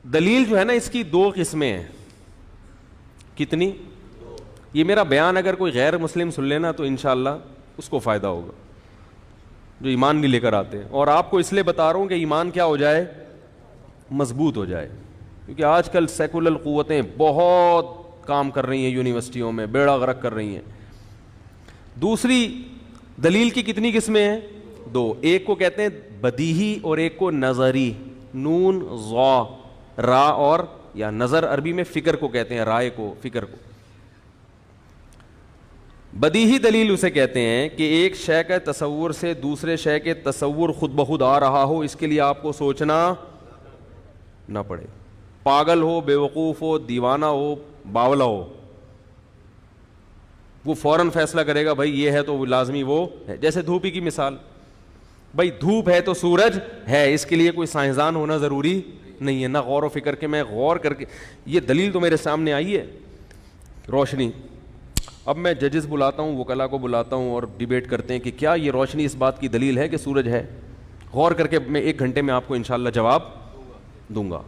دلیل جو ہے نا اس کی دو قسمیں ہیں. کتنی؟ یہ میرا بیان اگر کوئی غیر مسلم سن لینا تو انشاءاللہ اس کو فائدہ ہوگا, جو ایمان نہیں لے کر آتے ہیں. اور آپ کو اس لیے بتا رہا ہوں کہ ایمان کیا ہو جائے, مضبوط ہو جائے, کیونکہ آج کل سیکولر قوتیں بہت کام کر رہی ہیں, یونیورسٹیوں میں بیڑا غرق کر رہی ہیں. دوسری دلیل کی کتنی قسمیں ہیں؟ دو. ایک کو کہتے ہیں بدیہی اور ایک کو نظری. نون ضا را اور یا نظر عربی میں فکر کو کہتے ہیں, رائے کو, فکر کو. بدیہی دلیل اسے کہتے ہیں کہ ایک شے کے تصور سے دوسرے شے کے تصور خود بخود آ رہا ہو, اس کے لیے آپ کو سوچنا نہ پڑے. پاگل ہو, بے وقوف ہو, دیوانہ ہو, باولا ہو, وہ فوراً فیصلہ کرے گا بھائی یہ ہے تو لازمی وہ ہے. جیسے دھوپ کی مثال, بھائی دھوپ ہے تو سورج ہے, اس کے لیے کوئی سائنسدان ہونا ضروری نہیں ہے, نہ غور و فکر کے میں غور کر کے, یہ دلیل تو میرے سامنے آئی ہے, روشنی. اب میں ججز بلاتا ہوں, وکلا کو بلاتا ہوں اور ڈیبیٹ کرتے ہیں کہ کیا یہ روشنی اس بات کی دلیل ہے کہ سورج ہے. غور کر کے میں 1 گھنٹے میں آپ کو انشاءاللہ جواب دوں گا.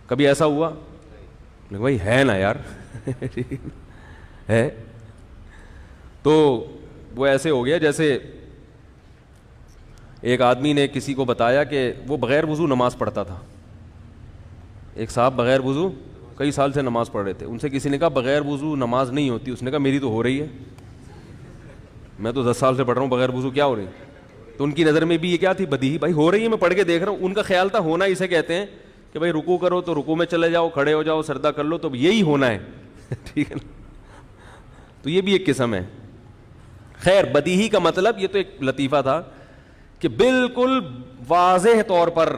کبھی ایسا ہوا؟ بھائی ہے نا یار ہے. تو وہ ایسے ہو گیا جیسے ایک آدمی نے کسی کو بتایا کہ وہ بغیر وضو نماز پڑھتا تھا. ایک صاحب بغیر وضو کئی سال سے نماز پڑھ رہے تھے. ان سے کسی نے کہا بغیر وضو نماز نہیں ہوتی. اس نے کہا میری تو ہو رہی ہے, میں تو 10 سال سے پڑھ رہا ہوں, بغیر وضو کیا ہو رہی. تو ان کی نظر میں بھی یہ کیا تھی, بدیہی. بھائی ہو رہی ہے, میں پڑھ کے دیکھ رہا ہوں. ان کا خیال تھا ہونا اسے کہتے ہیں کہ بھائی رکوع کرو تو رکوع میں چلے جاؤ, کھڑے ہو جاؤ, سجدہ کر لو, تو یہی ہونا ہے ٹھیک ہے نا. تو یہ بھی ایک قسم ہے. خیر, بدیہی کا مطلب یہ تو ایک لطیفہ تھا کہ بالکل واضح طور پر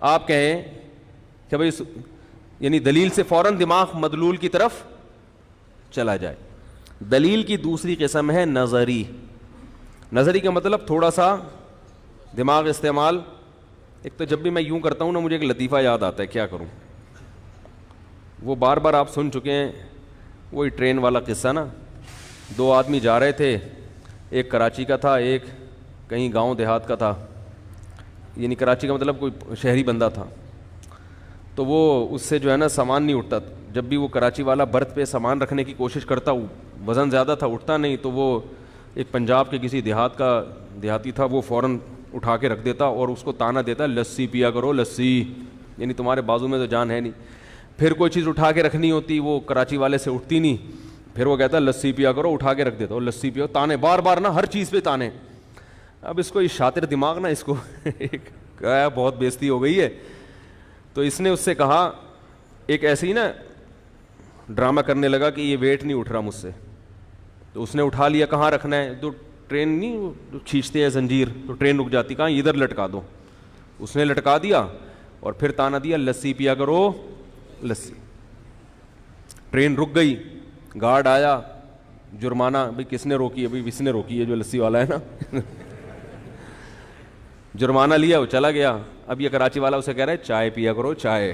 آپ کہیں کہ بھائی یعنی دلیل سے فوراً دماغ مدلول کی طرف چلا جائے. دلیل کی دوسری قسم ہے نظری. نظری کا مطلب تھوڑا سا دماغ استعمال. ایک تو جب بھی میں یوں کرتا ہوں نا مجھے ایک لطیفہ یاد آتا ہے, کیا کروں, وہ بار بار آپ سن چکے ہیں, وہی ٹرین والا قصہ نا. 2 آدمی جا رہے تھے, ایک کراچی کا تھا, ایک کہیں گاؤں دیہات کا تھا, یعنی کراچی کا مطلب کوئی شہری بندہ تھا. تو وہ اس سے جو ہے نا سامان نہیں اٹھتا. جب بھی وہ کراچی والا برتھ پہ سامان رکھنے کی کوشش کرتا, وزن زیادہ تھا, اٹھتا نہیں. تو وہ ایک پنجاب کے کسی دیہاتی تھا, وہ فوراً اٹھا کے رکھ دیتا اور اس کو تانا دیتا, لسی پیا کرو لسی, یعنی تمہارے بازو میں تو جان ہے نہیں. پھر کوئی چیز اٹھا کے رکھنی ہوتی, وہ کراچی والے سے اٹھتی نہیں, پھر وہ کہتا لسی پیا کرو, اٹھا کے رکھ دیتا, اور لسی پیو, تانے بار بار نا, ہر چیز پہ تانے. اب اس کو یہ شاطر دماغ نا, اس کو کہا بہت بےزتی ہو گئی ہے. تو اس نے اس سے کہا, ایک ایسے ہی نا ڈرامہ کرنے لگا کہ یہ ویٹ نہیں اٹھ رہا مجھ سے. تو اس نے اٹھا لیا, کہاں رکھنا ہے, تو ٹرین نہیں کھینچتے ہیں زنجیر, تو ٹرین رک جاتی, کہاں ادھر لٹکا دو. اس نے لٹکا دیا اور پھر تانا دیا لسی پیا کرو لسی. ٹرین رک گئی, گارڈ آیا, جرمانہ. بھائی کس نے روکی ہے؟ بھائی اس نے روکی ہے جو لسی والا ہے نا جرمانہ لیا, وہ چلا گیا. اب یہ کراچی والا اسے کہہ رہا ہے چائے پیا کرو چائے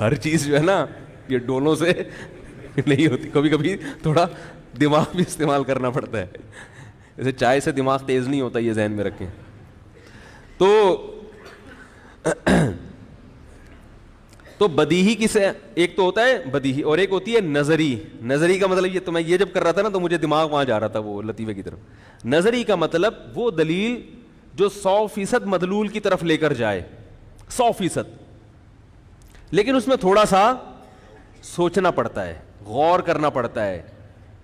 ہر چیز جو ہے نا یہ ڈولوں سے نہیں ہوتی, کبھی کبھی تھوڑا دماغ بھی استعمال کرنا پڑتا ہے. جیسے چائے سے دماغ تیز نہیں ہوتا, یہ ذہن میں رکھیں. تو بدیہی کسے, ایک تو ہوتا ہے بدیہی اور ایک ہوتی ہے نظری. نظری کا مطلب یہ, تو میں یہ جب کر رہا تھا نا تو مجھے دماغ وہاں جا رہا تھا وہ لطیفے کی طرف. نظری کا مطلب وہ دلیل جو 100% مدلول کی طرف لے کر جائے, 100%, لیکن اس میں تھوڑا سا سوچنا پڑتا ہے, غور کرنا پڑتا ہے.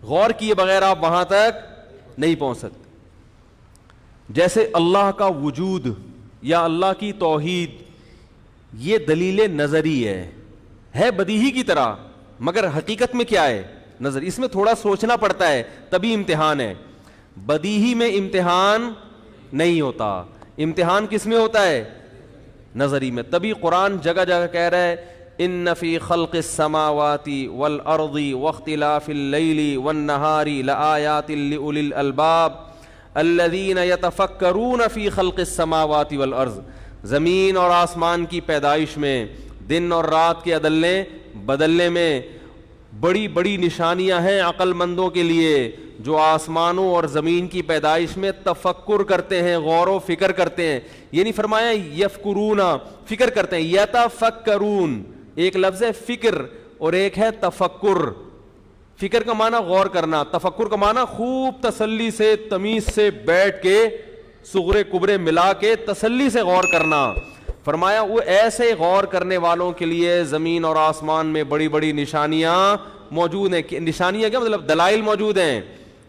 غور کیے بغیر آپ وہاں تک نہیں پہنچ سکتے. جیسے اللہ کا وجود یا اللہ کی توحید, یہ دلیل نظری ہے بدیہی کی طرح, مگر حقیقت میں کیا ہے نظر. اس میں تھوڑا سوچنا پڑتا ہے, تبھی امتحان ہے. بدیہی میں امتحان نہیں ہوتا, امتحان کس میں ہوتا ہے؟ نظری میں. تبھی قرآن جگہ جگہ کہہ رہا ہے ان فی خلق السماوات والارض واختلاف اللیل والنہار لآیات لأولی الالباب الذین یتفکرون فی خلق السماوات والارض. زمین اور آسمان کی پیدائش میں, دن اور رات کے بدلنے میں بڑی بڑی نشانیاں ہیں عقل مندوں کے لیے, جو آسمانوں اور زمین کی پیدائش میں تفکر کرتے ہیں, غور و فکر کرتے ہیں. یہ نہیں فرمایا یفکرون, فکر کرتے ہیں, یتفکرون. ایک لفظ ہے فکر اور ایک ہے تفکر. فکر کا معنی غور کرنا, تفکر کا معنی خوب تسلی سے تمیز سے بیٹھ کے صغرے کبرے ملا کے تسلی سے غور کرنا. فرمایا وہ ایسے غور کرنے والوں کے لیے زمین اور آسمان میں بڑی بڑی نشانیاں موجود ہیں. نشانیاں کیا مطلب؟ دلائل موجود ہیں.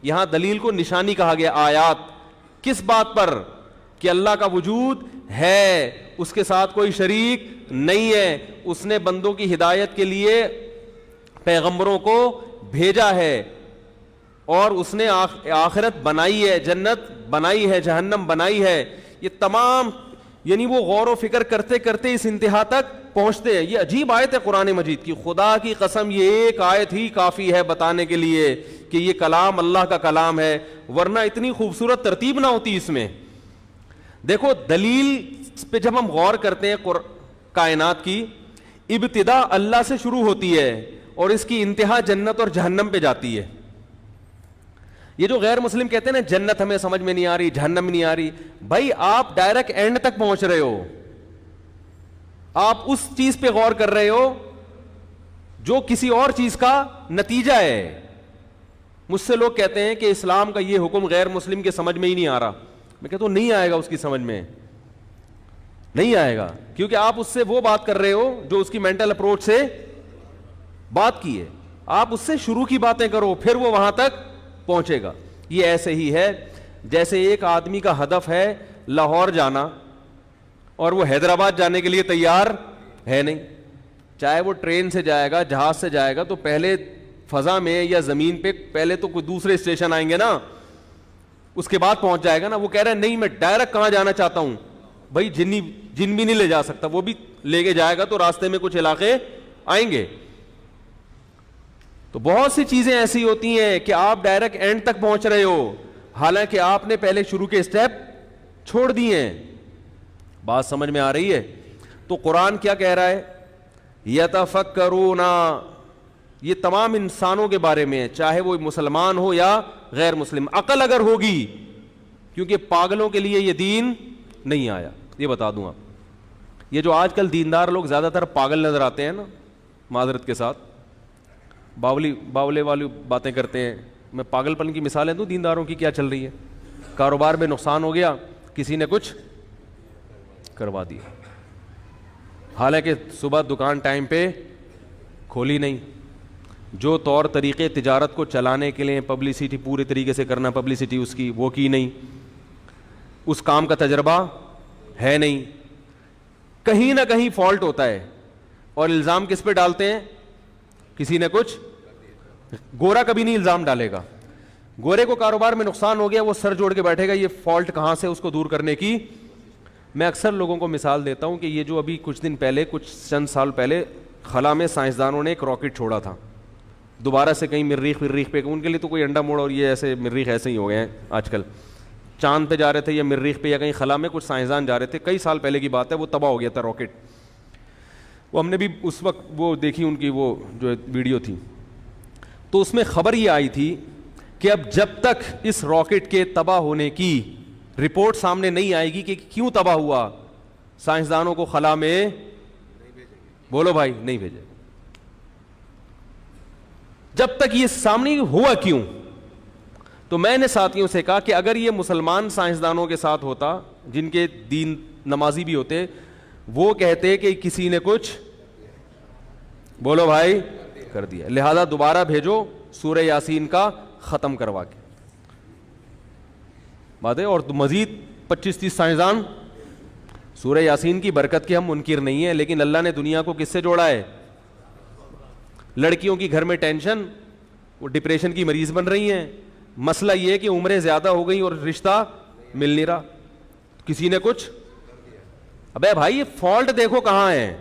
یہاں دلیل کو نشانی کہا گیا. آیات کس بات پر؟ کہ اللہ کا وجود ہے, اس کے ساتھ کوئی شریک نہیں ہے, اس نے بندوں کی ہدایت کے لیے پیغمبروں کو بھیجا ہے, اور اس نے آخرت بنائی ہے, جنت بنائی ہے, جہنم بنائی ہے. یہ تمام یعنی وہ غور و فکر کرتے کرتے اس انتہا تک پہنچتے ہیں. یہ عجیب آیت ہے قرآن مجید کی. خدا کی قسم یہ ایک آیت ہی کافی ہے بتانے کے لیے کہ یہ کلام اللہ کا کلام ہے, ورنہ اتنی خوبصورت ترتیب نہ ہوتی اس میں. دیکھو دلیل پہ جب ہم غور کرتے ہیں کائنات کی, ابتدا اللہ سے شروع ہوتی ہے اور اس کی انتہا جنت اور جہنم پہ جاتی ہے. یہ جو غیر مسلم کہتے ہیں نا جنت ہمیں سمجھ میں نہیں آ رہی, جہنم نہیں آ رہی, بھائی آپ ڈائریکٹ اینڈ تک پہنچ رہے ہو. آپ اس چیز پہ غور کر رہے ہو جو کسی اور چیز کا نتیجہ ہے. مجھ سے لوگ کہتے ہیں کہ اسلام کا یہ حکم غیر مسلم کے سمجھ میں ہی نہیں آ رہا. میں کہتا ہوں نہیں آئے گا, اس کی سمجھ میں نہیں آئے گا, کیونکہ آپ اس سے وہ بات کر رہے ہو جو اس کی مینٹل اپروچ سے بات کی ہے. آپ اس سے شروع کی باتیں کرو, پھر وہ وہاں تک پہنچے گا. یہ ایسے ہی ہے جیسے ایک آدمی کا ہدف ہے لاہور جانا اور وہ حیدرآباد جانے کے لیے تیار ہے نہیں. چاہے وہ ٹرین سے جائے گا, جہاز سے جائے گا, تو پہلے فضا میں یا زمین پہ پہلے تو کوئی دوسرے اسٹیشن آئیں گے نا, اس کے بعد پہنچ جائے گا نا. وہ کہہ رہا ہے نہیں میں ڈائریکٹ کہاں جانا چاہتا ہوں. بھائی جن بھی نہیں لے جا سکتا, وہ بھی لے کے جائے گا تو راستے میں کچھ علاقے آئیں گے. تو بہت سی چیزیں ایسی ہوتی ہیں کہ آپ ڈائریکٹ اینڈ تک پہنچ رہے ہو, حالانکہ آپ نے پہلے شروع کے اسٹیپ چھوڑ دیے ہیں. بات سمجھ میں آ رہی ہے؟ تو قرآن کیا کہہ رہا ہے؟ یتفکرون, یہ تمام انسانوں کے بارے میں ہے, چاہے وہ مسلمان ہو یا غیر مسلم. عقل اگر ہوگی, کیونکہ پاگلوں کے لیے یہ دین نہیں آیا. یہ بتا دوں آپ, یہ جو آج کل دیندار لوگ زیادہ تر پاگل نظر آتے ہیں نا, معذرت کے ساتھ, باولے والی باتیں کرتے ہیں. میں پاگل پن کی مثالیں دوں دینداروں کی کیا چل رہی ہے. کاروبار میں نقصان ہو گیا, کسی نے کچھ کروا دی, حالانکہ صبح دکان ٹائم پہ کھولی نہیں. جو طور طریقے تجارت کو چلانے کے لیے پبلسٹی پورے طریقے سے کرنا, پبلسٹی اس کی وہ کی نہیں, اس کام کا تجربہ ہے نہیں. کہیں نہ کہیں فالٹ ہوتا ہے, اور الزام کس پہ ڈالتے ہیں؟ کسی نے کچھ. گورا کبھی نہیں الزام ڈالے گا. گورے کو کاروبار میں نقصان ہو گیا, وہ سر جوڑ کے بیٹھے گا یہ فالٹ کہاں سے, اس کو دور کرنے کی. میں اکثر لوگوں کو مثال دیتا ہوں کہ یہ جو ابھی کچھ دن پہلے, کچھ چند سال پہلے خلا میں سائنسدانوں نے ایک راکٹ چھوڑا تھا, دوبارہ سے کہیں مریخ پہ, ان کے لیے تو کوئی انڈا موڑ اور یہ ایسے مریخ ایسے ہی ہو گئے ہیں آج کل. چاند پہ جا رہے تھے یا مریخ پہ یا کہیں خلا میں, کچھ سائنسدان جا رہے تھے, کئی سال پہلے کی بات ہے, وہ تباہ ہو گیا تھا راکٹ. وہ ہم نے بھی اس وقت وہ دیکھی ان کی وہ جو ویڈیو تھی, تو اس میں خبر یہ آئی تھی کہ اب جب تک اس راکٹ کے تباہ ہونے کی رپورٹ سامنے نہیں آئے گی کہ کیوں تباہ ہوا, سائنسدانوں کو خلا میں بولو بھائی نہیں بھیجے. جب تک یہ سامنے ہوا کیوں. تو میں نے ساتھیوں سے کہا کہ اگر یہ مسلمان سائنسدانوں کے ساتھ ہوتا جن کے دین نمازی بھی ہوتے, وہ کہتے کہ کسی نے کچھ بولو بھائی کر دیا, لہذا دوبارہ بھیجو سورہ یاسین کا ختم کروا کے بات ہے. اور مزید 25-30 سائنسدان. سورہ یاسین کی برکت کے ہم منکر نہیں ہیں, لیکن اللہ نے دنیا کو کس سے جوڑا ہے؟ لڑکیوں کی گھر میں ٹینشن, وہ ڈپریشن کی مریض بن رہی ہیں. مسئلہ یہ ہے کہ عمریں زیادہ ہو گئی اور رشتہ مل نہیں رہا, کسی نے کچھ. ابے بھائی یہ فالٹ دیکھو کہاں ہے.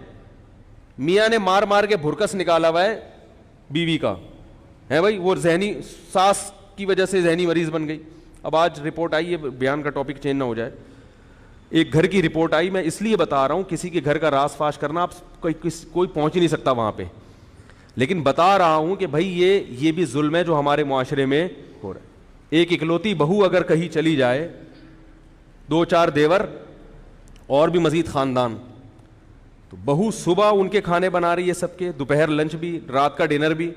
میاں نے مار مار کے بھرکس نکالا ہوا ہے بیوی کا, ہے بھائی, وہ ذہنی ساس کی وجہ سے ذہنی مریض بن گئی. اب آج رپورٹ آئی ہے, بیان کا ٹاپک چینج نہ ہو جائے, ایک گھر کی رپورٹ آئی. میں اس لیے بتا رہا ہوں, کسی کے گھر کا راز فاش کرنا آپ کوئی پہنچ ہی نہیں سکتا وہاں پہ, لیکن بتا رہا ہوں کہ بھائی یہ بھی ظلم ہے جو ہمارے معاشرے میں ہو رہا ہے. ایک اکلوتی بہو اگر کہیں چلی جائے, 2-4 دیور اور بھی مزید خاندان, تو بہو صبح ان کے کھانے بنا رہی ہے سب کے, دوپہر لنچ بھی, رات کا ڈنر بھی,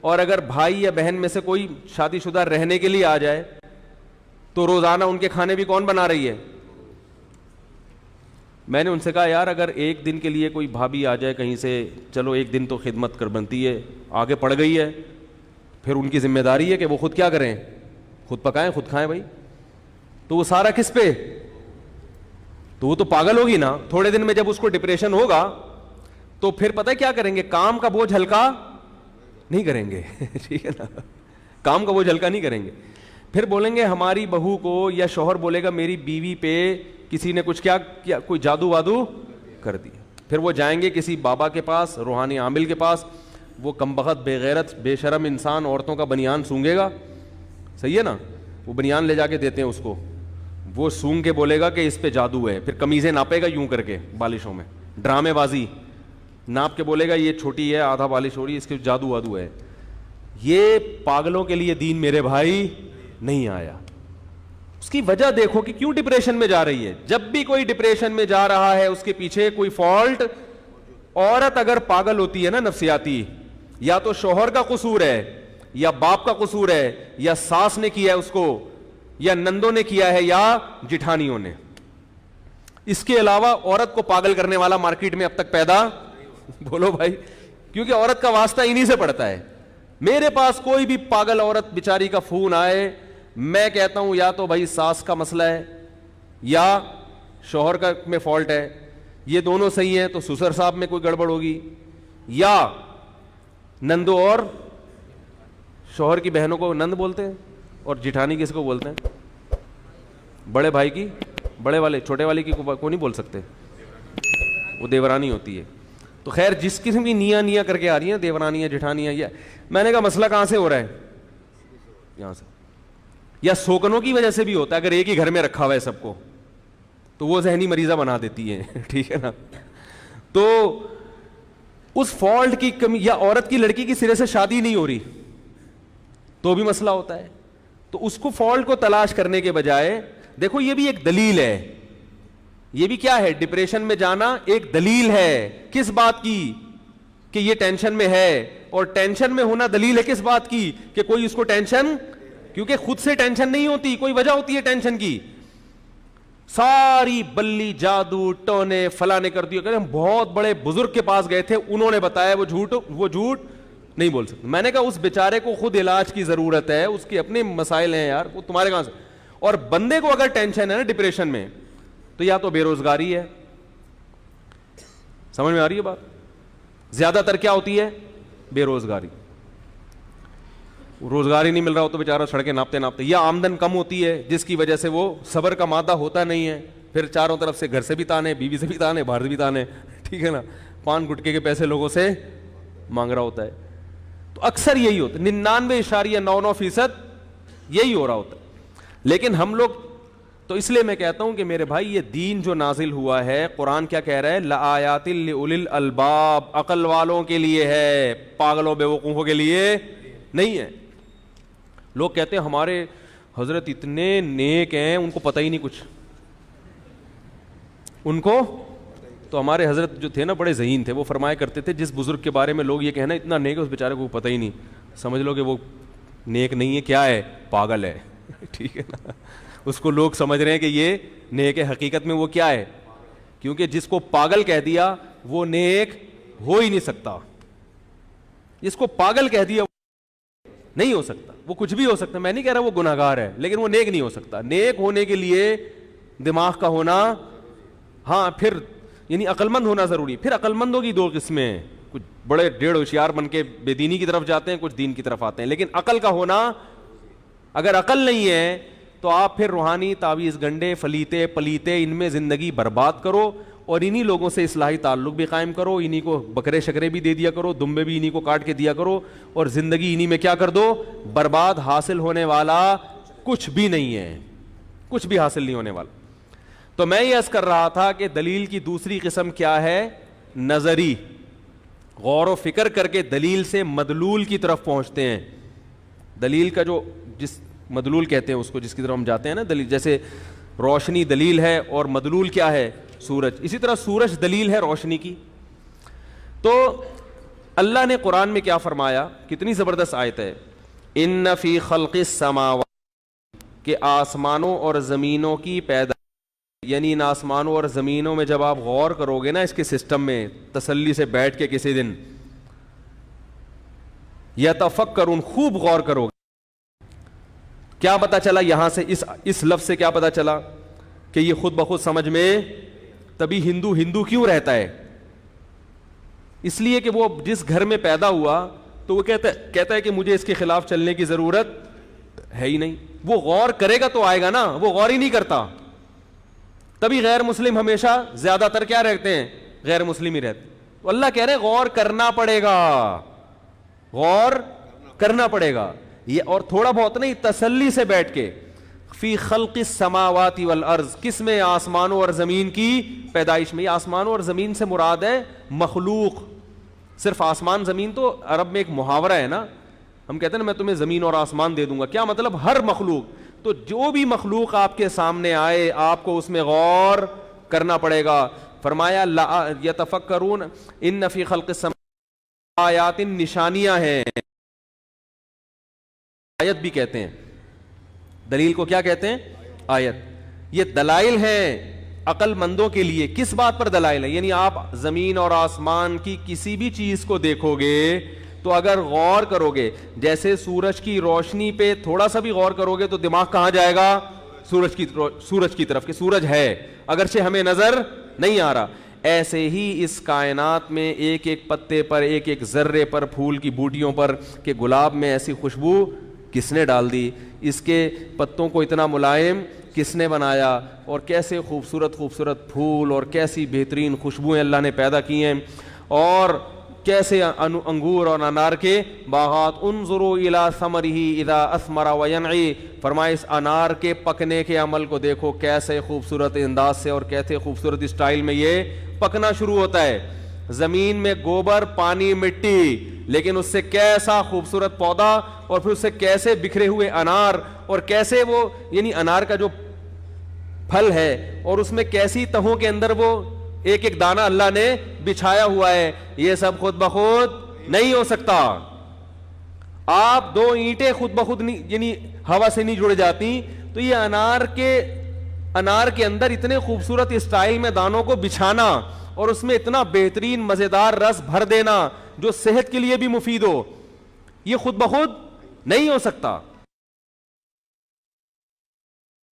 اور اگر بھائی یا بہن میں سے کوئی شادی شدہ رہنے کے لیے آ جائے تو روزانہ ان کے کھانے بھی کون بنا رہی ہے؟ میں نے ان سے کہا یار اگر ایک دن کے لیے کوئی بھابھی آ جائے کہیں سے, چلو ایک دن تو خدمت کر بنتی ہے, آگے پڑ گئی ہے, پھر ان کی ذمہ داری ہے کہ وہ خود کیا کریں, خود پکائیں خود کھائیں بھائی, تو وہ سارا کس پہ؟ تو وہ تو پاگل ہوگی نا. تھوڑے دن میں جب اس کو ڈپریشن ہوگا تو پھر پتہ کیا کریں گے, کام کا بوجھ ہلکا نہیں کریں گے ٹھیک ہے نا, کام کا بوجھ ہلکا نہیں کریں گے. پھر بولیں گے ہماری بہو کو, یا شوہر بولے گا میری بیوی پہ کسی نے کچھ کیا کیا, کوئی جادو وادو کر دیا. پھر وہ جائیں گے کسی بابا کے پاس, روحانی عامل کے پاس, وہ کمبخت بے غیرت بے شرم انسان عورتوں کا بنیان سونگے گا, صحیح ہے نا, وہ بنیان لے جا کے دیتے ہیں اس کو, وہ سونگ کے بولے گا کہ اس پہ جادو ہے, پھر قمیضیں ناپے گا یوں کر کے بالشوں میں, ڈرامے بازی ناپ کے بولے گا یہ چھوٹی ہے آدھا بالش ہو رہی ہے, اس کے جادو وادو ہے. یہ پاگلوں کے لیے دین میرے بھائی نہیں آیا. اس کی وجہ دیکھو کہ کیوں ڈپریشن میں جا رہی ہے. جب بھی کوئی ڈپریشن میں جا رہا ہے اس کے پیچھے کوئی فالٹ. عورت اگر پاگل ہوتی ہے نا نفسیاتی, یا تو شوہر کا قصور ہے, یا باپ کا قصور ہے, یا ساس نے کیا ہے اس کو, یا نندوں نے کیا ہے, یا جٹھانیوں نے. اس کے علاوہ عورت کو پاگل کرنے والا مارکیٹ میں اب تک پیدا بولو بھائی, کیونکہ عورت کا واسطہ انہی سے پڑتا ہے. میرے پاس کوئی بھی پاگل عورت بیچاری کا فون آئے, میں کہتا ہوں یا تو بھائی ساس کا مسئلہ ہے یا شوہر کا میں فالٹ ہے, یہ دونوں صحیح ہیں تو سسر صاحب میں کوئی گڑبڑ ہوگی, یا نندو اور شوہر کی بہنوں کو نند بولتے ہیں, اور جٹھانی کس کو بولتے ہیں؟ بڑے بھائی کی, بڑے والے چھوٹے والے کی کو نہیں بول سکتے, وہ دیورانی ہوتی ہے. تو خیر جس قسم کی نیا کر کے آ رہی ہیں دیورانیاں جٹھانیاں, یہ میں نے کہا مسئلہ کہاں سے ہو رہا ہے؟ یہاں سے. یا سوکنوں کی وجہ سے بھی ہوتا ہے, اگر ایک ہی گھر میں رکھا ہوا ہے سب کو تو وہ ذہنی مریضہ بنا دیتی ہے ٹھیک ہے نا. تو اس فالٹ کی کمی, یا عورت کی لڑکی کی سرے سے شادی نہیں ہو رہی تو بھی مسئلہ ہوتا ہے. تو اس کو فالٹ کو تلاش کرنے کے بجائے دیکھو یہ بھی ایک دلیل ہے, یہ بھی کیا ہے, ڈپریشن میں جانا ایک دلیل ہے. کس بات کی؟ کہ یہ ٹینشن میں ہے, اور ٹینشن میں ہونا دلیل ہے کس بات کی؟ کہ کوئی اس کو ٹینشن, کیونکہ خود سے ٹینشن نہیں ہوتی, کوئی وجہ ہوتی ہے ٹینشن کی. ساری بلی جادو ٹونے فلانے کر دیا. کہ ہم بہت بڑے بزرگ کے پاس گئے تھے, انہوں نے بتایا وہ جھوٹ نہیں بول سکتے. میں نے کہا اس بیچارے کو خود علاج کی ضرورت ہے, اس کے اپنے مسائل ہیں یار, وہ تمہارے کہاں سے. اور بندے کو اگر ٹینشن ہے نا ڈپریشن میں, تو یا تو بے روزگاری ہے, سمجھ میں آ رہی ہے بات؟ زیادہ تر کیا ہوتی ہے؟ بے روزگاری. روزگار ہی نہیں مل رہا ہو تو بیچارہ سڑکیں ناپتے ناپتے, یا آمدن کم ہوتی ہے جس کی وجہ سے وہ صبر کا مادہ ہوتا نہیں ہے, پھر چاروں طرف سے گھر سے بھی تانے, بیوی سے بھی تانے, باہر سے بھی تانے, ٹھیک ہے نا, پان گٹکے کے پیسے لوگوں سے مانگ رہا ہوتا ہے. تو اکثر یہی ہوتا ہے, 99.99% یہی ہو رہا ہوتا ہے. لیکن ہم لوگ تو, اس لیے میں کہتا ہوں کہ میرے بھائی یہ دین جو نازل ہوا ہے, قرآن کیا کہہ رہا ہے؟ لآیات لأولی الالباب, عقل والوں کے لیے ہے, پاگلوں بے وقوفوں کے لیے نہیں ہے. لوگ کہتے ہیں ہمارے حضرت اتنے نیک ہیں ان کو پتہ ہی نہیں کچھ. ان کو تو ہمارے حضرت جو تھے نا بڑے ذہین تھے, وہ فرمایا کرتے تھے جس بزرگ کے بارے میں لوگ یہ کہنا اتنا نیک ہے اس بیچارے کو پتہ ہی نہیں, سمجھ لو کہ وہ نیک نہیں ہے, کیا ہے؟ پاگل ہے ٹھیک ہے نا. اس کو لوگ سمجھ رہے ہیں کہ یہ نیک ہے, حقیقت میں وہ کیا ہے؟ کیونکہ جس کو پاگل کہہ دیا وہ نیک ہو ہی نہیں سکتا. جس کو پاگل کہہ دیا نہیں ہو سکتا, وہ کچھ بھی ہو سکتا. میں نہیں کہہ رہا وہ گناہگار ہے, لیکن وہ نیک نہیں ہو سکتا. نیک ہونے کے لیے دماغ کا ہونا, ہاں پھر یعنی عقل مند ہونا ضروری. پھر عقل مندوں کی 2 قسمیں ہیں, کچھ بڑے ڈیڑھ ہوشیار بن کے بے دینی کی طرف جاتے ہیں, کچھ دین کی طرف آتے ہیں. لیکن عقل کا ہونا, اگر عقل نہیں ہے تو آپ پھر روحانی تعویذ گنڈے فلیتے پلیتے ان میں زندگی برباد کرو, اور انہی لوگوں سے اصلاحی تعلق بھی قائم کرو, انہی کو بکرے شکرے بھی دے دیا کرو, دمبے بھی انہی کو کاٹ کے دیا کرو, اور زندگی انہی میں کیا کر دو, برباد. حاصل ہونے والا کچھ بھی نہیں ہے, کچھ بھی حاصل نہیں ہونے والا. تو میں یہ عرض کر رہا تھا کہ دلیل کی دوسری قسم کیا ہے؟ نظری. غور و فکر کر کے دلیل سے مدلول کی طرف پہنچتے ہیں. دلیل کا جو مدلول کہتے ہیں اس کو، جس کی طرف ہم جاتے ہیں نا دلیل. جیسے روشنی دلیل ہے اور مدلول کیا ہے؟ سورج. اسی طرح سورج دلیل ہے روشنی کی. تو اللہ نے قرآن میں کیا فرمایا؟ کتنی زبردست آیت ہے. ان فی خلق السماوات، کہ آسمانوں اور زمینوں کی پیدا، یعنی ان آسمانوں اور زمینوں میں جب آپ غور کرو گے نا اس کے سسٹم میں تسلی سے بیٹھ کے کسی دن، یتفکرون، خوب غور کرو گے. کیا پتا چلا یہاں سے اس لفظ سے کیا پتا چلا؟ کہ یہ خود بخود سمجھ میں، تبھی ہندو ہندو کیوں رہتا ہے؟ اس لیے کہ وہ جس گھر میں پیدا ہوا تو وہ کہتا ہے کہ مجھے اس کے خلاف چلنے کی ضرورت ہے ہی نہیں. وہ غور کرے گا تو آئے گا نا، وہ غور ہی نہیں کرتا. تبھی غیر مسلم ہمیشہ زیادہ تر کیا رہتے ہیں؟ غیر مسلم ہی رہتے. تو اللہ کہہ رہے ہیں غور کرنا پڑے گا، غور کرنا پڑے گا. یہ اور تھوڑا بہت نہیں، تسلی سے بیٹھ کے. فی خلق السماوات والارض، کس میں؟ آسمانوں اور زمین کی پیدائش میں. یہ آسمانوں اور زمین سے مراد ہے مخلوق. صرف آسمان زمین تو عرب میں ایک محاورہ ہے نا، ہم کہتے ہیں نا میں تمہیں زمین اور آسمان دے دوں گا. کیا مطلب؟ ہر مخلوق. تو جو بھی مخلوق آپ کے سامنے آئے آپ کو اس میں غور کرنا پڑے گا. فرمایا یتفکرون ان فی خلق السماوات آیات، نشانیاں ہیں. آیت بھی کہتے ہیں، دلیل کو کیا کہتے ہیں؟ آیت. یہ دلائل ہیں عقل مندوں کے لیے. کس بات پر دلائل ہے؟ یعنی آپ زمین اور آسمان کی کسی بھی چیز کو دیکھو گے تو اگر غور کرو گے، جیسے سورج کی روشنی پہ تھوڑا سا بھی غور کرو گے تو دماغ کہاں جائے گا؟ سورج کی طرف، کہ سورج ہے اگرچہ ہمیں نظر نہیں آ رہا. ایسے ہی اس کائنات میں ایک ایک پتے پر، ایک ایک ذرے پر، پھول کی بوٹیوں پر، کہ گلاب میں ایسی خوشبو کس نے ڈال دی، اس کے پتوں کو اتنا ملائم کس نے بنایا، اور کیسے خوبصورت خوبصورت پھول اور کیسی بہترین خوشبوئیں اللہ نے پیدا کی ہیں، اور کیسے انگور اور انار کے باغات. انظروا الی ثمرہ اذا اثمر وینعی، فرمائے اس انار کے پکنے کے عمل کو دیکھو، کیسے خوبصورت انداز سے اور کیسے خوبصورت اسٹائل میں یہ پکنا شروع ہوتا ہے. زمین میں گوبر، پانی، مٹی، لیکن اس سے کیسا خوبصورت پودا، اور پھر اس سے کیسے بکھرے ہوئے انار، اور کیسے وہ یعنی انار کا جو پھل ہے اور اس میں کیسی تہوں کے اندر وہ ایک ایک دانہ اللہ نے بچھایا ہوا ہے. یہ سب خود بخود نہیں ہو سکتا. آپ دو اینٹیں خود بخود نہیں، یعنی ہوا سے نہیں جڑ جاتی. تو یہ انار کے اندر اتنے خوبصورت اسٹائل میں دانوں کو بچھانا اور اس میں اتنا بہترین مزیدار رس بھر دینا جو صحت کے لیے بھی مفید ہو، یہ خود بخود نہیں ہو سکتا.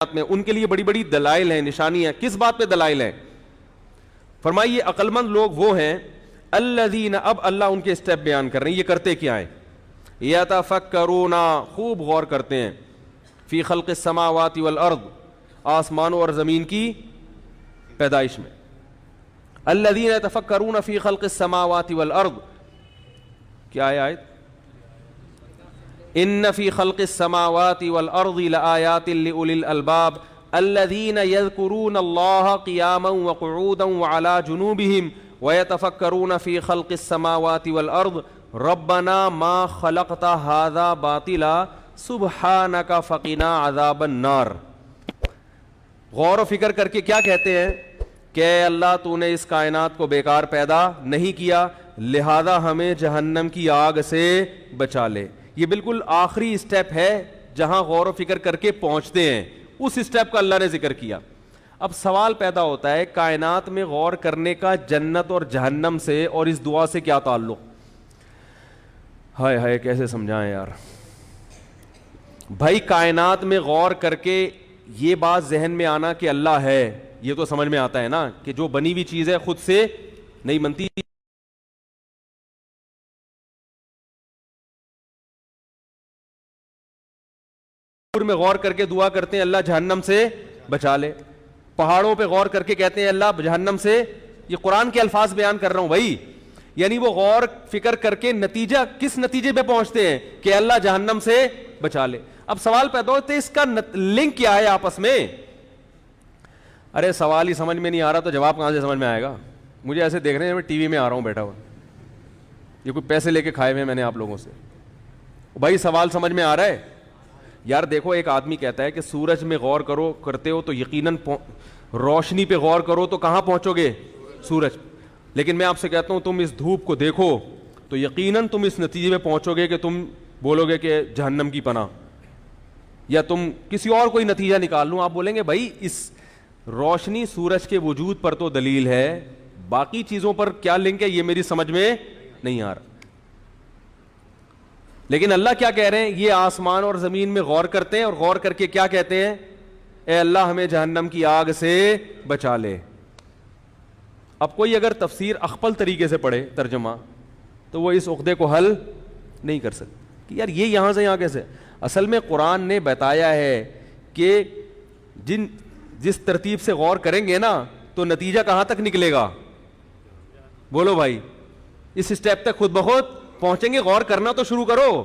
میں ان کے لیے بڑی بڑی دلائل ہیں، نشانیاں. کس بات پہ دلائل ہیں؟ فرمائیے عقل مند لوگ وہ ہیں الذین، اب اللہ ان کے اسٹیپ بیان کر رہے ہیں. یہ کرتے کیا ہیں؟ یتفکرون، خوب غور کرتے ہیں. فی خلق السماوات والارض، آسمانوں اور زمین کی پیدائش میں. الذین یتفکرون فی خلق السماوات والارض، کیا ہے آیت؟ ان فی خلق السماوات والارض لآیات لأولی الالباب الذین یذکرون اللہ قیاما وقعودا وعلی جنوبہم ویتفکرون فی خلق السماوات والارض ربنا ما خلقت ھذا باطلا سبحانک فقنا عذاب النار. غور و فکر کر کے کیا کہتے ہیں کہ اللہ تو نے اس کائنات کو بیکار پیدا نہیں کیا، لہذا ہمیں جہنم کی آگ سے بچا لے. یہ بالکل آخری اسٹیپ ہے جہاں غور و فکر کر کے پہنچتے ہیں، اس اسٹیپ کا اللہ نے ذکر کیا. اب سوال پیدا ہوتا ہے کائنات میں غور کرنے کا جنت اور جہنم سے اور اس دعا سے کیا تعلق؟ ہائے ہائے کیسے سمجھائیں یار. بھائی کائنات میں غور کر کے یہ بات ذہن میں آنا کہ اللہ ہے، یہ تو سمجھ میں آتا ہے نا کہ جو بنی ہوئی چیز ہے خود سے نہیں بنتی. میں غور کر کے دعا کرتے ہیں اللہ جہنم سے بچا لے. پہاڑوں پہ غور کر کے کہتے ہیں اللہ جہنم سے. یہ قرآن کے الفاظ بیان کر رہا ہوں بھائی. یعنی وہ غور فکر کر کے نتیجہ کس نتیجے پہ پہنچتے ہیں کہ اللہ جہنم سے بچا لے. اب سوال پیدا ہوتا ہے اس کا لنک کیا ہے آپس میں؟ ارے سوال ہی سمجھ میں نہیں آ رہا تو جواب کہاں سے سمجھ میں آئے گا؟ مجھے ایسے دیکھ رہے ہیں میں ٹی وی میں آ رہا ہوں بیٹھا ہوا، یہ کوئی پیسے لے کے کھائے ہوئے میں نے آپ لوگوں سے. بھائی سوال سمجھ میں آ رہا ہے؟ یار دیکھو ایک آدمی کہتا ہے کہ سورج میں غور کرتے ہو تو یقیناً روشنی پہ غور کرو تو کہاں پہنچو گے؟ سورج. لیکن میں آپ سے کہتا ہوں تم اس دھوپ کو دیکھو تو یقیناً تم اس نتیجے میں پہنچو گے کہ تم بولو گے کہ جہنم کی پناہ, یا تم کسی اور کوئی نتیجہ نکال لوں, آپ بولیں گے بھائی اس روشنی سورج کے وجود پر تو دلیل ہے, باقی چیزوں پر کیا لنک ہے یہ میری سمجھ میں نہیں آ رہا. لیکن اللہ کیا کہہ رہے ہیں؟ یہ آسمان اور زمین میں غور کرتے ہیں اور غور کر کے کیا کہتے ہیں؟ اے اللہ ہمیں جہنم کی آگ سے بچا لے. اب کوئی اگر تفسیر اخپل طریقے سے پڑھے ترجمہ تو وہ اس عقدے کو حل نہیں کر سکتے کہ یار یہ یہاں سے یہاں کیسے. اصل میں قرآن نے بتایا ہے کہ جس ترتیب سے غور کریں گے نا تو نتیجہ کہاں تک نکلے گا؟ بولو بھائی, اس اسٹیپ تک خود بخود پہنچیں گے. غور کرنا تو شروع کرو.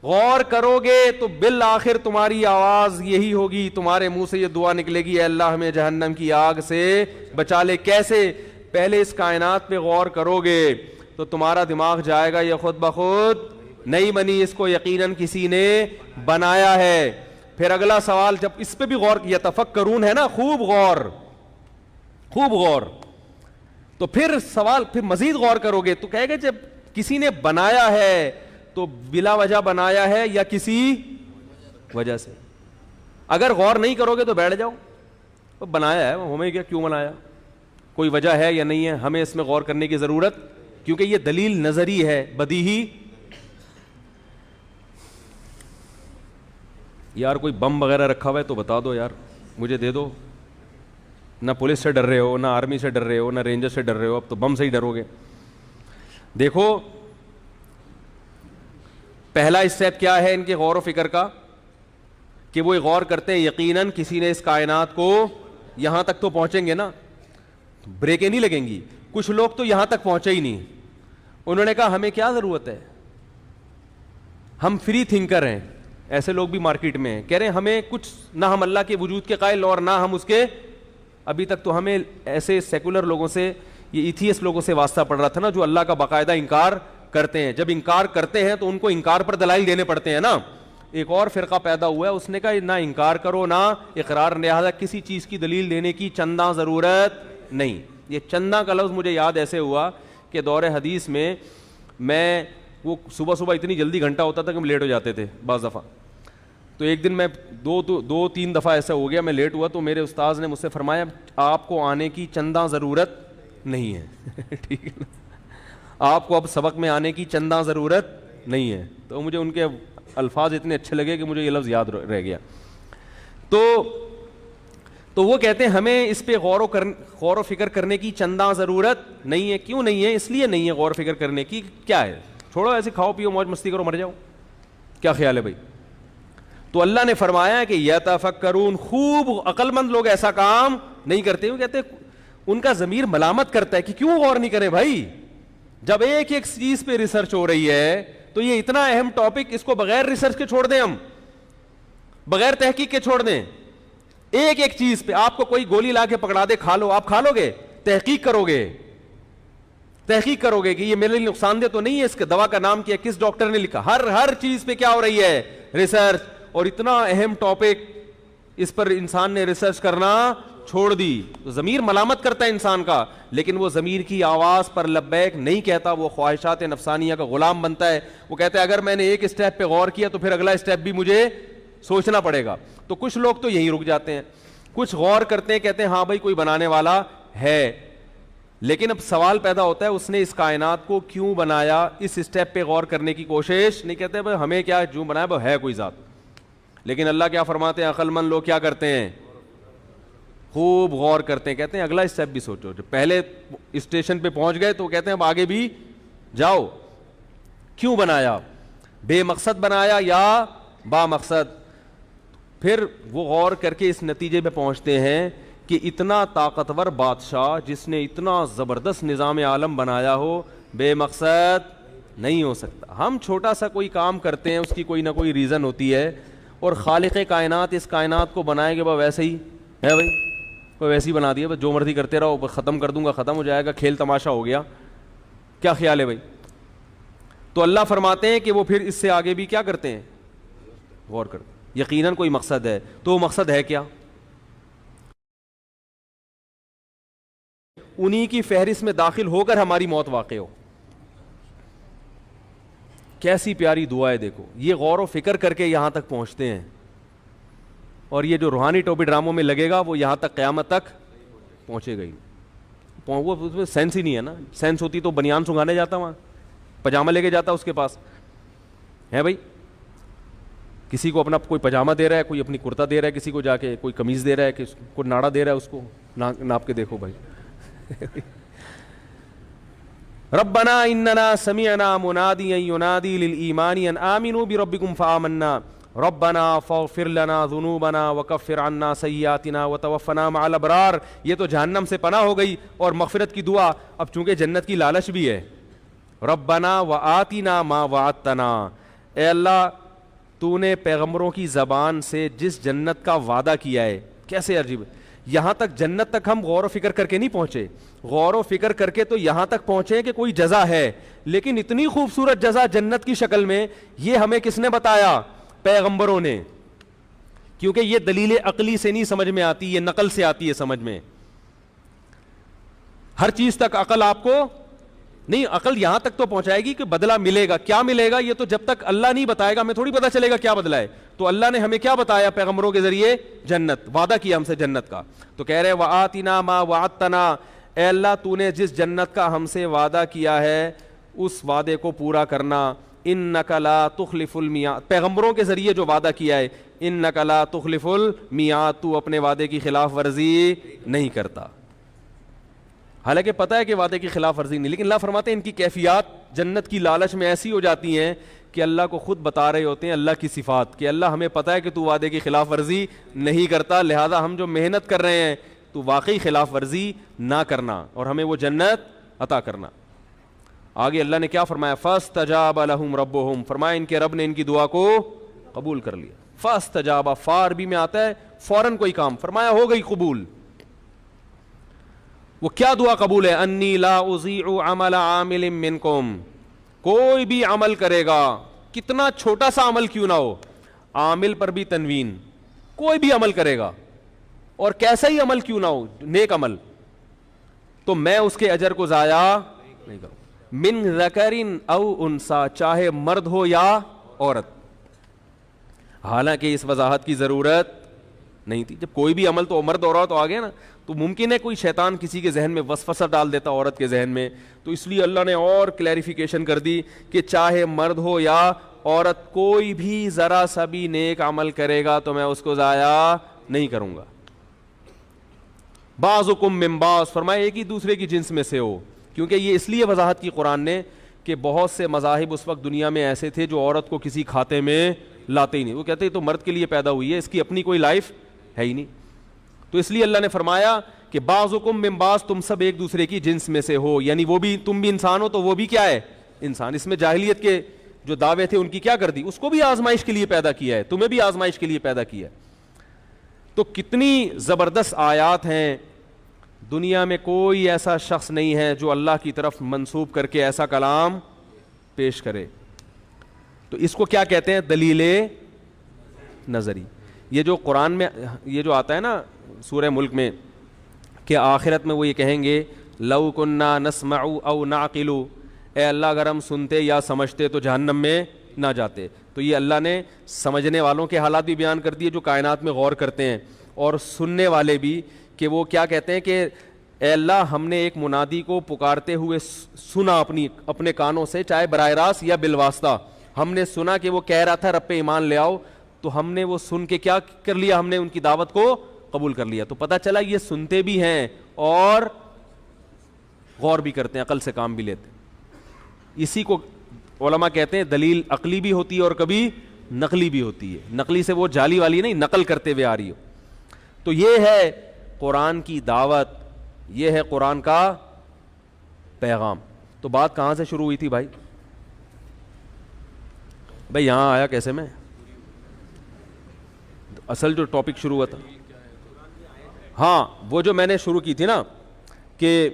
غور کرو گے تو بالآخر تمہاری آواز یہی ہوگی, تمہارے منہ سے یہ دعا نکلے گی, اے اللہ ہمیں جہنم کی آگ سے بچا لے. کیسے؟ پہلے اس کائنات پہ غور کرو گے تو تمہارا دماغ جائے گا یہ خود بخود نہیں بنی, اس کو یقیناً کسی نے بنایا ہے. پھر اگلا سوال جب اس پہ بھی غور کیا, تفکرون ہے نا, خوب غور, تو پھر سوال پھر مزید غور کرو گے تو کہے گا جب کسی نے بنایا ہے تو بلا وجہ بنایا ہے یا کسی وجہ سے. اگر غور نہیں کرو گے تو بیٹھ جاؤ, تو بنایا ہے ہمیں کیا, کیوں بنایا, کوئی وجہ ہے یا نہیں ہے, ہمیں اس میں غور کرنے کی ضرورت, کیونکہ یہ دلیل نظری ہے, بدیہی. یار کوئی بم وغیرہ رکھا ہوا ہے تو بتا دو یار, مجھے دے دو. نہ پولیس سے ڈر رہے ہو, نہ آرمی سے ڈر رہے ہو, نہ رینجر سے ڈر رہے ہو, اب تو بم سے ہی ڈرو گے. دیکھو پہلا اسٹیپ کیا ہے ان کے غور و فکر کا, کہ وہ غور کرتے ہیں یقیناً کسی نے اس کائنات کو, یہاں تک تو پہنچیں گے نا, بریکیں نہیں لگیں گی. کچھ لوگ تو یہاں تک پہنچے ہی نہیں, انہوں نے کہا ہمیں کیا ضرورت ہے, ہم فری تھنکر ہیں. ایسے لوگ بھی مارکیٹ میں ہیں, کہہ رہے ہیں ہمیں کچھ نہ, ہم اللہ کے وجود کے قائل اور نہ ہم اس کے. ابھی تک تو ہمیں ایسے سیکولر لوگوں سے, یہ ایتھیسٹ لوگوں سے واسطہ پڑ رہا تھا نا, جو اللہ کا باقاعدہ انکار کرتے ہیں. جب انکار کرتے ہیں تو ان کو انکار پر دلائل دینے پڑتے ہیں نا. ایک اور فرقہ پیدا ہوا ہے, اس نے کہا نہ انکار کرو نہ اقرار, لہذا کسی چیز کی دلیل دینے کی چندہ ضرورت نہیں. یہ چندہ کا لفظ مجھے یاد ایسے ہوا کہ دور حدیث میں وہ صبح اتنی جلدی گھنٹہ ہوتا تھا کہ ہم لیٹ ہو جاتے تھے بعض دفعہ. تو ایک دن میں دو تین دفعہ ایسا ہو گیا, میں لیٹ ہوا تو میرے استاذ نے مجھ سے فرمایا آپ کو آنے کی چندہ ضرورت نہیں ہے. ٹھیک ہے نا, آپ کو اب سبق میں آنے کی چندہ ضرورت نہیں ہے. تو مجھے ان کے الفاظ اتنے اچھے لگے کہ مجھے یہ لفظ یاد رہ گیا. تو وہ کہتے ہیں ہمیں اس پہ غور و فکر کرنے کی چندہ ضرورت نہیں ہے. کیوں نہیں ہے؟ اس لیے نہیں ہے غور و فکر کرنے کی. کیا ہے, چھوڑو ایسے کھاؤ پیو موج مستی کرو مر جاؤ, کیا خیال ہے بھائی. تو اللہ نے فرمایا کہ یتفکرون, خوب عقل مند لوگ ایسا کام نہیں کرتے. وہ کہتے ان کا ضمیر ملامت کرتا ہے کہ کیوں غور نہیں کریں بھائی, جب ایک ایک چیز پہ ریسرچ ہو رہی ہے تو یہ اتنا اہم ٹاپک, اس کو بغیر ریسرچ کے چھوڑ دیں, ہم بغیر تحقیق کے چھوڑ دیں. ایک ایک چیز پہ آپ کو کوئی گولی لا کے پکڑا دے, کھا لو, آپ کھا لو گے؟ تحقیق کرو گے کہ یہ میرے لیے نقصان دہ تو نہیں ہے, اس کے دوا کا نام کیا, کس ڈاکٹر نے لکھا. ہر چیز پہ کیا ہو رہی ہے؟ ریسرچ. اور اتنا اہم ٹاپک, اس پر انسان نے ریسرچ کرنا چھوڑ دی. تو ضمیر ملامت کرتا ہے انسان کا, لیکن وہ ضمیر کی آواز پر لبیک نہیں کہتا, وہ خواہشات نفسانیہ کا غلام بنتا ہے. وہ کہتا ہے اگر میں نے ایک اسٹیپ پہ غور کیا تو پھر اگلا اسٹیپ بھی مجھے سوچنا پڑے گا. تو کچھ لوگ تو یہیں رک جاتے ہیں, کچھ غور کرتے ہیں, کہتے ہیں ہاں بھائی کوئی بنانے والا ہے, لیکن اب سوال پیدا ہوتا ہے اس نے اس کائنات کو کیوں بنایا, اس اسٹیپ پہ غور کرنے کی کوشش نہیں. کہتے ہیں ہمیں کیا, جو بنایا وہ ہے کوئی ذات. لیکن اللہ کیا فرماتے ہیں, عقل مند لوگ کیا کرتے ہیں, خوب غور کرتے ہیں, کہتے ہیں اگلا اسٹیپ بھی سوچو. جو پہلے اسٹیشن پہ پہنچ گئے تو کہتے ہیں اب آگے بھی جاؤ. کیوں بنایا, بے مقصد بنایا یا با مقصد. پھر وہ غور کر کے اس نتیجے پہ پہنچتے ہیں کہ اتنا طاقتور بادشاہ جس نے اتنا زبردست نظام عالم بنایا ہو, بے مقصد نہیں ہو سکتا. ہم چھوٹا سا کوئی کام کرتے ہیں, اس کی کوئی نہ کوئی ریزن ہوتی ہے, اور خالق کائنات اس کائنات کو بنائے گا ویسے ہی ہے بھائی, کوئی ویسے ہی بنا دیا, بس جو مرضی کرتے رہو, ختم کر دوں گا, ختم ہو جائے گا, کھیل تماشا ہو گیا. کیا خیال ہے بھائی. تو اللہ فرماتے ہیں کہ وہ پھر اس سے آگے بھی کیا کرتے ہیں, غور کرتے ہیں. یقیناً کوئی مقصد ہے. تو وہ مقصد ہے کیا؟ انہی کی فہرست میں داخل ہو کر ہماری موت واقع ہو. کیسی پیاری دعا ہے دیکھو. یہ غور و فکر کر کے یہاں تک پہنچتے ہیں, اور یہ جو روحانی ٹوپی ڈراموں میں لگے گا وہ یہاں تک قیامت تک پہنچے گا ہی. وہ اس میں سینس ہی نہیں ہے نا. سینس ہوتی تو بنیان سنگانے جاتا, وہاں پجامہ لے کے جاتا اس کے پاس ہے بھائی. کسی کو اپنا کوئی پجامہ دے رہا ہے, کوئی اپنی کرتا دے رہا ہے, کسی کو جا کے کوئی قمیض دے رہا ہے, کوئی ناڑا دے رہا ہے, اس کو ناپ کے دیکھو بھائی. ربنا اننا سمعنا منادیا ینادی للایمان ان آمنوا بربکم فآمنا ربنا فاغفر لنا ذنوبنا وکفر عنا سیئاتنا وتوفنا مع الابرار. یہ تو جہنم سے پناہ ہو گئی اور مغفرت کی دعا. اب چونکہ جنت کی لالچ بھی ہے, ربنا وآتنا ما وعدتنا, اے اللہ تو نے پیغمبروں کی زبان سے جس جنت کا وعدہ کیا ہے. کیسے عجیب. یہاں تک جنت تک ہم غور و فکر کر کے نہیں پہنچے. غور و فکر کر کے تو یہاں تک پہنچے کہ کوئی جزا ہے, لیکن اتنی خوبصورت جزا جنت کی شکل میں, یہ ہمیں کس نے بتایا؟ پیغمبروں نے. کیونکہ یہ دلیل عقلی سے نہیں سمجھ میں آتی, یہ نقل سے آتی ہے سمجھ میں. ہر چیز تک عقل آپ کو نہیں, عقل یہاں تک تو پہنچائے گی کہ بدلہ ملے گا. کیا ملے گا یہ تو جب تک اللہ نہیں بتائے گا ہمیں تھوڑی پتہ چلے گا کیا بدلہ ہے. تو اللہ نے ہمیں کیا بتایا پیغمبروں کے ذریعے؟ جنت. وعدہ کیا ہم سے جنت کا. تو کہہ رہے وآتنا ما وعدتنا, اے اللہ تو نے جس جنت کا ہم سے وعدہ کیا ہے اس وعدے کو پورا کرنا. انک لا تخلف المیعاد, پیغمبروں کے ذریعے جو وعدہ کیا ہے, انک لا تخلف المیعاد, تو اپنے وعدے کی خلاف ورزی نہیں کرتا. حالانکہ پتہ ہے کہ وعدے کی خلاف ورزی نہیں, لیکن اللہ فرماتے ہیں ان کی کیفیات جنت کی لالچ میں ایسی ہو جاتی ہیں کہ اللہ کو خود بتا رہے ہوتے ہیں اللہ کی صفات, کہ اللہ ہمیں پتہ ہے کہ تو وعدے کی خلاف ورزی نہیں کرتا, لہذا ہم جو محنت کر رہے ہیں تو واقعی خلاف ورزی نہ کرنا اور ہمیں وہ جنت عطا کرنا. آگے اللہ نے کیا فرمایا؟ فاستجاب لهم ربهم, فرمایا ان کے رب نے ان کی دعا کو قبول کر لیا. فاستجاب, فا عربی میں آتا ہے فوراً کوئی کام, فرمایا ہو گئی قبول. وہ کیا دعا قبول ہے؟ انی لا اضیع عمل عامل منکم, کوئی بھی عمل کرے گا کتنا چھوٹا سا عمل کیوں نہ ہو, عامل پر بھی تنوین, کوئی بھی عمل کرے گا اور کیسا ہی عمل کیوں نہ ہو, نیک عمل, تو میں اس کے اجر کو ضائع نہیں کروں. من ذکر او انسا, چاہے مرد ہو یا عورت. حالانکہ اس وضاحت کی ضرورت نہیں تھی. جب کوئی بھی عمل تو مرد اور عورت آ گیا نا, تو ممکن ہے کوئی شیطان کسی کے ذہن میں وسوسہ ڈال دیتا عورت کے ذہن میں, تو اس لیے اللہ نے اور کلیریفیکیشن کر دی کہ چاہے مرد ہو یا عورت, کوئی بھی ذرا سا بھی نیک عمل کرے گا تو میں اس کو ضائع نہیں کروں گا. بعضکم من بعض, فرمایا ایک ہی دوسرے کی جنس میں سے ہو. کیونکہ یہ اس لیے وضاحت کی قرآن نے کہ بہت سے مذاہب اس وقت دنیا میں ایسے تھے جو عورت کو کسی کھاتے میں لاتے ہی نہیں. وہ کہتے ہیں تو مرد کے لیے پیدا ہوئی ہے, اس کی اپنی کوئی لائف ہے ہی نہیں. تو اس لیے اللہ نے فرمایا کہ بعضکم من بعض, تم سب ایک دوسرے کی جنس میں سے ہو, یعنی وہ بھی, تم بھی انسان ہو تو وہ بھی کیا ہے؟ انسان. اس میں جاہلیت کے جو دعوے تھے ان کی کیا کر دی, اس کو بھی آزمائش کے لیے پیدا کیا ہے, تمہیں بھی آزمائش کے لیے پیدا کیا ہے. تو کتنی زبردست آیات ہیں. دنیا میں کوئی ایسا شخص نہیں ہے جو اللہ کی طرف منسوب کر کے ایسا کلام پیش کرے. تو اس کو کیا کہتے ہیں؟ دلیل نظری. یہ جو قرآن میں یہ جو آتا ہے نا سورہ ملک میں کہ آخرت میں وہ یہ کہیں گے لو کننا نسمع او نعقل, اے اللہ اگر ہم سنتے یا سمجھتے تو جہنم میں نہ جاتے. تو یہ اللہ نے سمجھنے والوں کے حالات بھی بیان کر دیے جو کائنات میں غور کرتے ہیں, اور سننے والے بھی کہ وہ کیا کہتے ہیں کہ اے اللہ ہم نے ایک منادی کو پکارتے ہوئے سنا اپنے کانوں سے, چاہے براہ راست یا بالواسطہ, ہم نے سنا کہ وہ کہہ رہا تھا رب پہ ایمان لے آؤ, تو ہم نے وہ سن کے کیا کر لیا, ہم نے ان کی دعوت کو قبول کر لیا. تو پتہ چلا یہ سنتے بھی ہیں اور غور بھی کرتے ہیں, عقل سے کام بھی لیتے ہیں. اسی کو علماء کہتے ہیں دلیل عقلی بھی ہوتی ہے اور کبھی نقلی بھی ہوتی ہے. نقلی سے وہ جعلی والی نہیں, نقل کرتے ہوئے آ رہی ہو. تو یہ ہے قرآن کی دعوت, یہ ہے قرآن کا پیغام. تو بات کہاں سے شروع ہوئی تھی بھائی؟ بھائی یہاں آیا کیسے میں؟ اصل جو ٹاپک شروع ہوا تھا, ہاں وہ جو میں نے شروع کی تھی نا کہ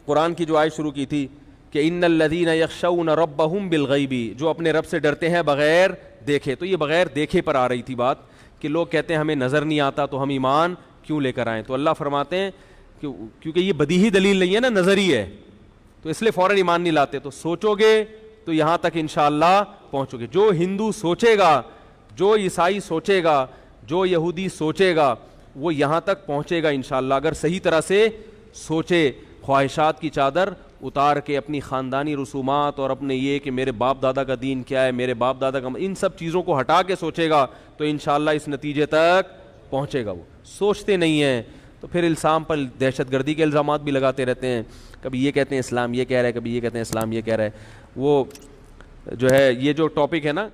قرآن کی جو آیت شروع کی تھی کہ ان الذین یخشون ربہم بالغیب, جو اپنے رب سے ڈرتے ہیں بغیر دیکھے. تو یہ بغیر دیکھے پر آ رہی تھی بات کہ لوگ کہتے ہیں ہمیں نظر نہیں آتا تو ہم ایمان کیوں لے کر آئیں. تو اللہ فرماتے ہیں کہ کیونکہ یہ بدیہی دلیل نہیں ہے نا, نظری ہے, تو اس لیے فوراً ایمان نہیں لاتے. تو سوچو گے تو یہاں تک انشاءاللہ پہنچو گے. جو ہندو سوچے گا, جو عیسائی سوچے گا, جو یہودی سوچے گا, وہ یہاں تک پہنچے گا انشاءاللہ, اگر صحیح طرح سے سوچے. خواہشات کی چادر اتار کے اپنی خاندانی رسومات اور اپنے یہ کہ میرے باپ دادا کا دین کیا ہے, میرے باپ دادا کا, ان سب چیزوں کو ہٹا کے سوچے گا تو انشاءاللہ اس نتیجے تک پہنچے گا. وہ سوچتے نہیں ہیں تو پھر الزام پر دہشت گردی کے الزامات بھی لگاتے رہتے ہیں. کبھی یہ کہتے ہیں اسلام یہ کہہ رہا ہے, کبھی یہ کہتے ہیں اسلام یہ کہہ رہا ہے. وہ جو ہے یہ جو ٹاپک ہے نا